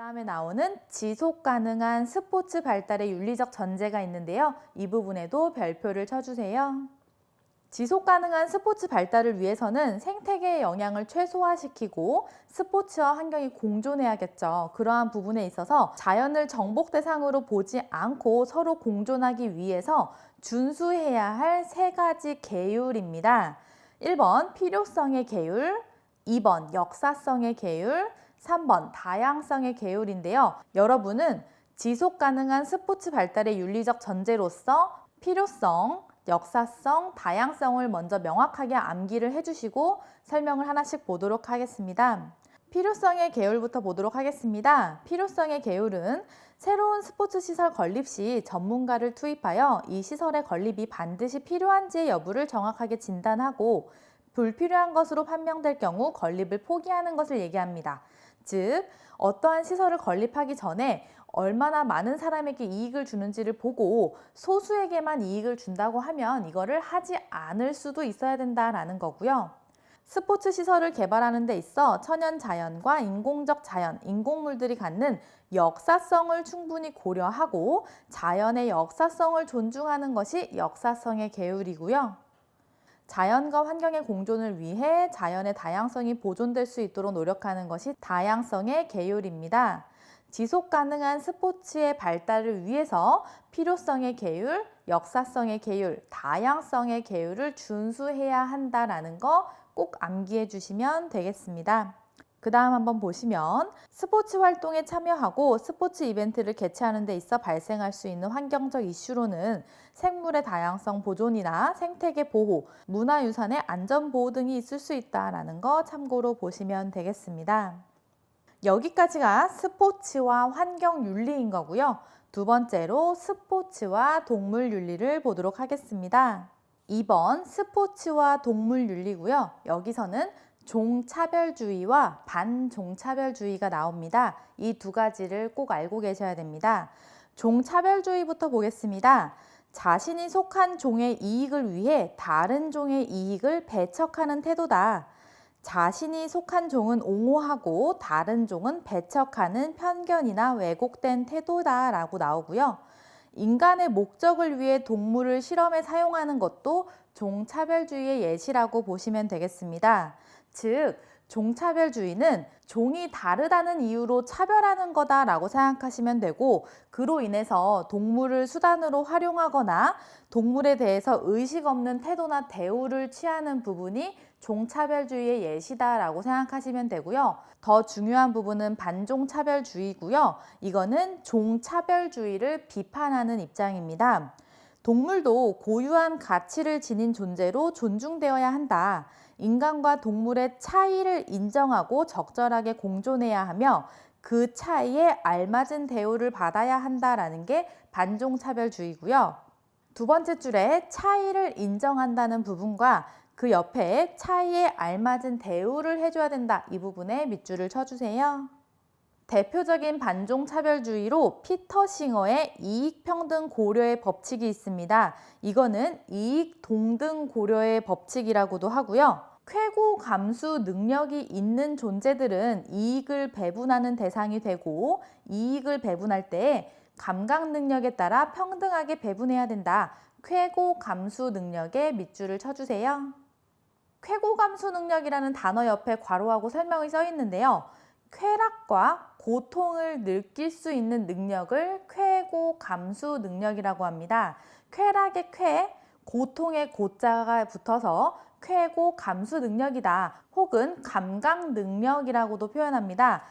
다음에 나오는 지속 가능한 스포츠 발달의 윤리적 전제가 있는데요. 이 부분에도 별표를 쳐주세요. 지속 가능한 스포츠 발달을 위해서는 생태계의 영향을 최소화시키고 스포츠와 환경이 공존해야겠죠. 그러한 부분에 있어서 자연을 정복 대상으로 보지 않고 서로 공존하기 위해서 준수해야 할 세 가지 계율입니다. 1번 필요성의 계율, 2번 역사성의 계율, 3번 다양성의 계율인데요. 여러분은 지속 가능한 스포츠 발달의 윤리적 전제로서 필요성, 역사성, 다양성을 먼저 명확하게 암기를 해주시고 설명을 하나씩 보도록 하겠습니다. 필요성의 계율부터 보도록 하겠습니다. 필요성의 계율은 새로운 스포츠 시설 건립 시 전문가를 투입하여 이 시설의 건립이 반드시 필요한지의 여부를 정확하게 진단하고 불필요한 것으로 판명될 경우 건립을 포기하는 것을 얘기합니다. 즉, 어떠한 시설을 건립하기 전에 얼마나 많은 사람에게 이익을 주는지를 보고 소수에게만 이익을 준다고 하면 이거를 하지 않을 수도 있어야 된다라는 거고요. 스포츠 시설을 개발하는 데 있어 천연 자연과 인공적 자연, 인공물들이 갖는 역사성을 충분히 고려하고 자연의 역사성을 존중하는 것이 역사성의 계율이고요. 자연과 환경의 공존을 위해 자연의 다양성이 보존될 수 있도록 노력하는 것이 다양성의 계율입니다. 지속 가능한 스포츠의 발달을 위해서 필요성의 계율, 역사성의 계율, 다양성의 계율을 준수해야 한다는 거 꼭 암기해 주시면 되겠습니다. 그 다음 한번 보시면 스포츠 활동에 참여하고 스포츠 이벤트를 개최하는 데 있어 발생할 수 있는 환경적 이슈로는 생물의 다양성 보존이나 생태계 보호, 문화유산의 안전 보호 등이 있을 수 있다는 거 참고로 보시면 되겠습니다. 여기까지가 스포츠와 환경 윤리인 거고요. 두 번째로 스포츠와 동물 윤리를 보도록 하겠습니다. 2번 스포츠와 동물 윤리고요. 여기서는 종차별주의와 반종차별주의가 나옵니다. 이 두 가지를 꼭 알고 계셔야 됩니다. 종차별주의부터 보겠습니다. 자신이 속한 종의 이익을 위해 다른 종의 이익을 배척하는 태도다. 자신이 속한 종은 옹호하고 다른 종은 배척하는 편견이나 왜곡된 태도다라고 나오고요. 인간의 목적을 위해 동물을 실험에 사용하는 것도 종차별주의의 예시라고 보시면 되겠습니다. 즉, 종차별주의는 종이 다르다는 이유로 차별하는 거다라고 생각하시면 되고, 그로 인해서 동물을 수단으로 활용하거나 동물에 대해서 의식 없는 태도나 대우를 취하는 부분이 종차별주의의 예시다라고 생각하시면 되고요. 더 중요한 부분은 반종차별주의고요. 이거는 종차별주의를 비판하는 입장입니다. 동물도 고유한 가치를 지닌 존재로 존중되어야 한다. 인간과 동물의 차이를 인정하고 적절하게 공존해야 하며 그 차이에 알맞은 대우를 받아야 한다라는 게 반종차별주의고요. 두 번째 줄에 차이를 인정한다는 부분과 그 옆에 차이에 알맞은 대우를 해줘야 된다. 이 부분에 밑줄을 쳐주세요. 대표적인 반종차별주의로 피터 싱어의 이익평등 고려의 법칙이 있습니다. 이거는 이익 동등 고려의 법칙이라고도 하고요. 쾌고 감수 능력이 있는 존재들은 이익을 배분하는 대상이 되고 이익을 배분할 때 감각 능력에 따라 평등하게 배분해야 된다. 쾌고 감수 능력에 밑줄을 쳐주세요. 쾌고 감수 능력이라는 단어 옆에 괄호하고 설명이 써 있는데요. 쾌락과 고통을 느낄 수 있는 능력을 쾌고 감수 능력이라고 합니다. 쾌락의 쾌, 고통의 고자가 붙어서 쾌고 감수 능력이다. 혹은 감각 능력이라고도 표현합니다.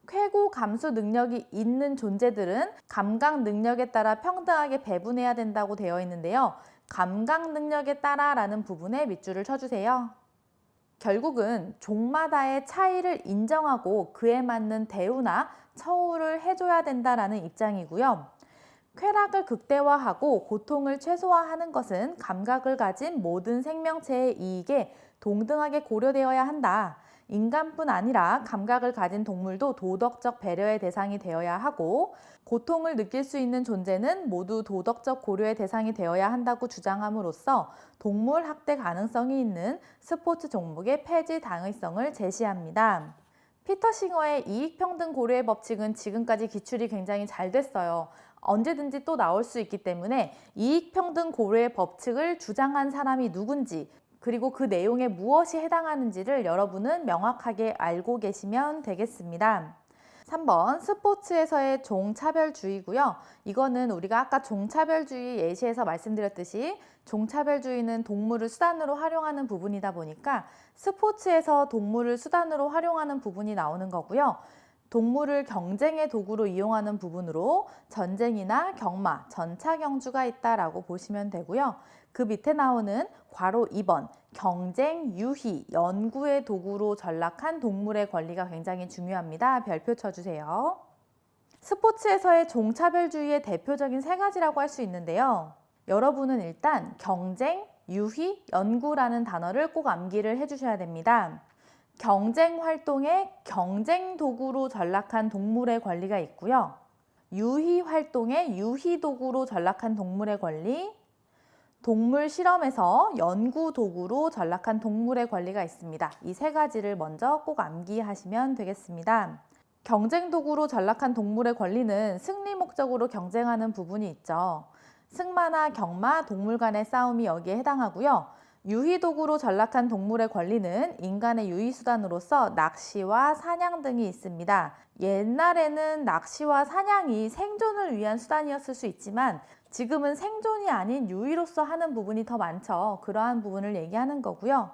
쾌고 감수 능력이 있는 존재들은 감각 능력에 따라 평등하게 배분해야 된다고 되어 있는데요. 감각 능력에 따라라는 부분에 밑줄을 쳐주세요. 결국은 종마다의 차이를 인정하고 그에 맞는 대우나 처우를 해줘야 된다라는 입장이고요. 쾌락을 극대화하고 고통을 최소화하는 것은 감각을 가진 모든 생명체의 이익에 동등하게 고려되어야 한다. 인간뿐 아니라 감각을 가진 동물도 도덕적 배려의 대상이 되어야 하고 고통을 느낄 수 있는 존재는 모두 도덕적 고려의 대상이 되어야 한다고 주장함으로써 동물 학대 가능성이 있는 스포츠 종목의 폐지 당위성을 제시합니다. 피터 싱어의 이익평등 고려의 법칙은 지금까지 기출이 굉장히 잘 됐어요. 언제든지 또 나올 수 있기 때문에 이익평등 고려의 법칙을 주장한 사람이 누군지, 그리고 그 내용에 무엇이 해당하는지를 여러분은 명확하게 알고 계시면 되겠습니다. 3번 스포츠에서의 종차별주의고요. 이거는 우리가 아까 종차별주의 예시에서 말씀드렸듯이 종차별주의는 동물을 수단으로 활용하는 부분이다 보니까 스포츠에서 동물을 수단으로 활용하는 부분이 나오는 거고요. 동물을 경쟁의 도구로 이용하는 부분으로 전쟁이나 경마, 전차경주가 있다라고 보시면 되고요. 그 밑에 나오는 괄호 2번 경쟁, 유희, 연구의 도구로 전락한 동물의 권리가 굉장히 중요합니다. 별표 쳐주세요. 스포츠에서의 종차별주의의 대표적인 세 가지라고 할 수 있는데요. 여러분은 일단 경쟁, 유희, 연구라는 단어를 꼭 암기를 해주셔야 됩니다. 경쟁 활동에 경쟁 도구로 전락한 동물의 권리가 있고요. 유희 활동에 유희 도구로 전락한 동물의 권리, 동물 실험에서 연구 도구로 전락한 동물의 권리가 있습니다. 이 세 가지를 먼저 꼭 암기하시면 되겠습니다. 경쟁 도구로 전락한 동물의 권리는 승리 목적으로 경쟁하는 부분이 있죠. 승마나 경마, 동물 간의 싸움이 여기에 해당하고요. 유희 도구로 전락한 동물의 권리는 인간의 유희 수단으로서 낚시와 사냥 등이 있습니다. 옛날에는 낚시와 사냥이 생존을 위한 수단이었을 수 있지만 지금은 생존이 아닌 유희로서 하는 부분이 더 많죠. 그러한 부분을 얘기하는 거고요.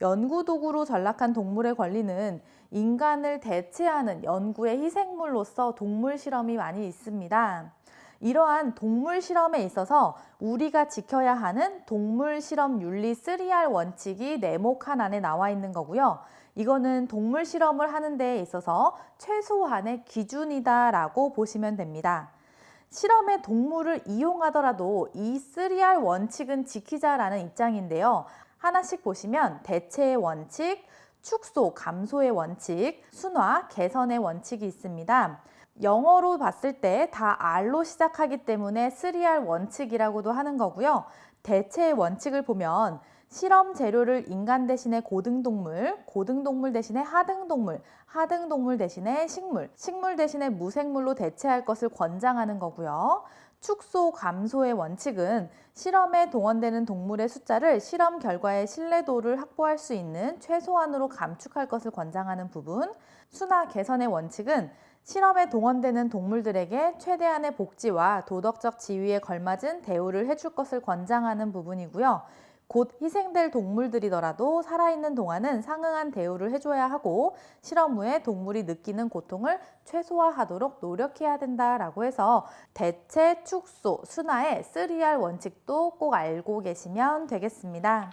연구 도구로 전락한 동물의 권리는 인간을 대체하는 연구의 희생물로서 동물 실험이 많이 있습니다. 이러한 동물 실험에 있어서 우리가 지켜야 하는 동물 실험 윤리 3R 원칙이 네모칸 안에 나와 있는 거고요. 이거는 동물 실험을 하는 데에 있어서 최소한의 기준이다라고 보시면 됩니다. 실험에 동물을 이용하더라도 이 3R 원칙은 지키자라는 입장인데요. 하나씩 보시면 대체의 원칙, 축소, 감소의 원칙, 순화, 개선의 원칙이 있습니다. 영어로 봤을 때 다 R로 시작하기 때문에 3R 원칙이라고도 하는 거고요. 대체의 원칙을 보면 실험 재료를 인간 대신에 고등동물, 고등동물 대신에 하등동물, 하등동물 대신에 식물, 식물 대신에 무생물로 대체할 것을 권장하는 거고요. 축소, 감소의 원칙은 실험에 동원되는 동물의 숫자를 실험 결과의 신뢰도를 확보할 수 있는 최소한으로 감축할 것을 권장하는 부분. 순화, 개선의 원칙은 실험에 동원되는 동물들에게 최대한의 복지와 도덕적 지위에 걸맞은 대우를 해줄 것을 권장하는 부분이고요. 곧 희생될 동물들이더라도 살아있는 동안은 상응한 대우를 해줘야 하고 실험 후에 동물이 느끼는 고통을 최소화하도록 노력해야 된다라고 해서 대체, 축소, 순화의 3R 원칙도 꼭 알고 계시면 되겠습니다.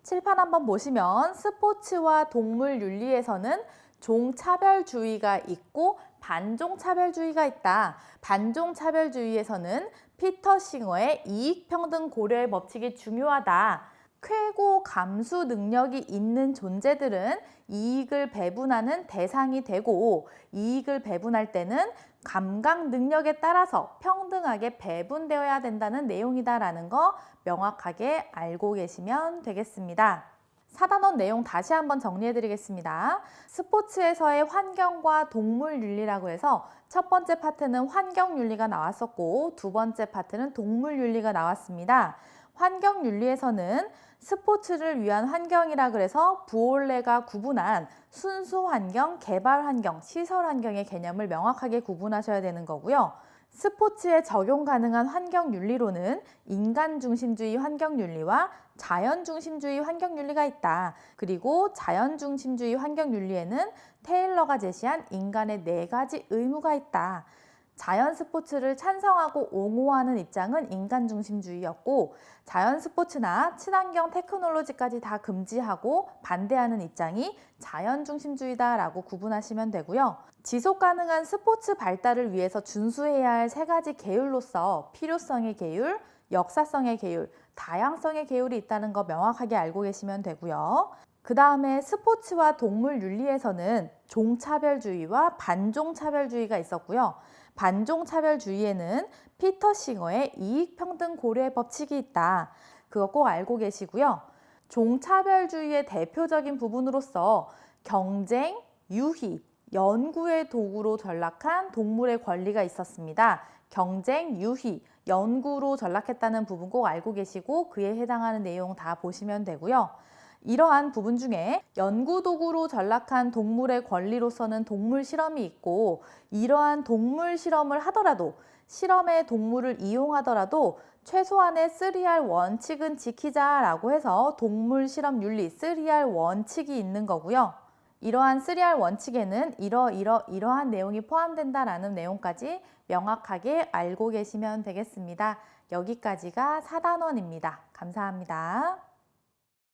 칠판 한번 보시면 스포츠와 동물 윤리에서는 종차별주의가 있고 반종차별주의가 있다. 반종차별주의에서는 피터 싱어의 이익평등 고려의 법칙이 중요하다. 쾌고 감수 능력이 있는 존재들은 이익을 배분하는 대상이 되고 이익을 배분할 때는 감각 능력에 따라서 평등하게 배분되어야 된다는 내용이다라는 거 명확하게 알고 계시면 되겠습니다. 4단원 내용 다시 한번 정리해 드리겠습니다. 스포츠에서의 환경과 동물 윤리라고 해서 첫 번째 파트는 환경 윤리가 나왔었고 두 번째 파트는 동물 윤리가 나왔습니다. 환경 윤리에서는 스포츠를 위한 환경이라 그래서 부올레가 구분한 순수 환경, 개발 환경, 시설 환경의 개념을 명확하게 구분하셔야 되는 거고요. 스포츠에 적용 가능한 환경 윤리로는 인간 중심주의 환경 윤리와 자연 중심주의 환경 윤리가 있다. 그리고 자연 중심주의 환경 윤리에는 테일러가 제시한 인간의 4가지 의무가 있다. 자연 스포츠를 찬성하고 옹호하는 입장은 인간 중심주의였고 자연 스포츠나 친환경 테크놀로지까지 다 금지하고 반대하는 입장이 자연 중심주의다라고 구분하시면 되고요. 지속 가능한 스포츠 발달을 위해서 준수해야 할 3가지 계율로서 필요성의 계율, 역사성의 계율, 다양성의 계율이 있다는 거 명확하게 알고 계시면 되고요. 그 다음에 스포츠와 동물 윤리에서는 종차별주의와 반종차별주의가 있었고요. 반종차별주의에는 피터 싱어의 이익평등 고려의 법칙이 있다. 그거 꼭 알고 계시고요. 종차별주의의 대표적인 부분으로서 경쟁, 유희, 연구의 도구로 전락한 동물의 권리가 있었습니다. 경쟁, 유희, 연구로 전락했다는 부분 꼭 알고 계시고 그에 해당하는 내용 다 보시면 되고요. 이러한 부분 중에 연구도구로 전락한 동물의 권리로서는 동물 실험이 있고, 이러한 동물 실험을 하더라도, 실험에 동물을 이용하더라도 최소한의 3R 원칙은 지키자라고 해서 동물 실험 윤리 3R 원칙이 있는 거고요. 이러한 3R 원칙에는 이러한 내용이 포함된다라는 내용까지 명확하게 알고 계시면 되겠습니다. 여기까지가 4단원입니다. 감사합니다.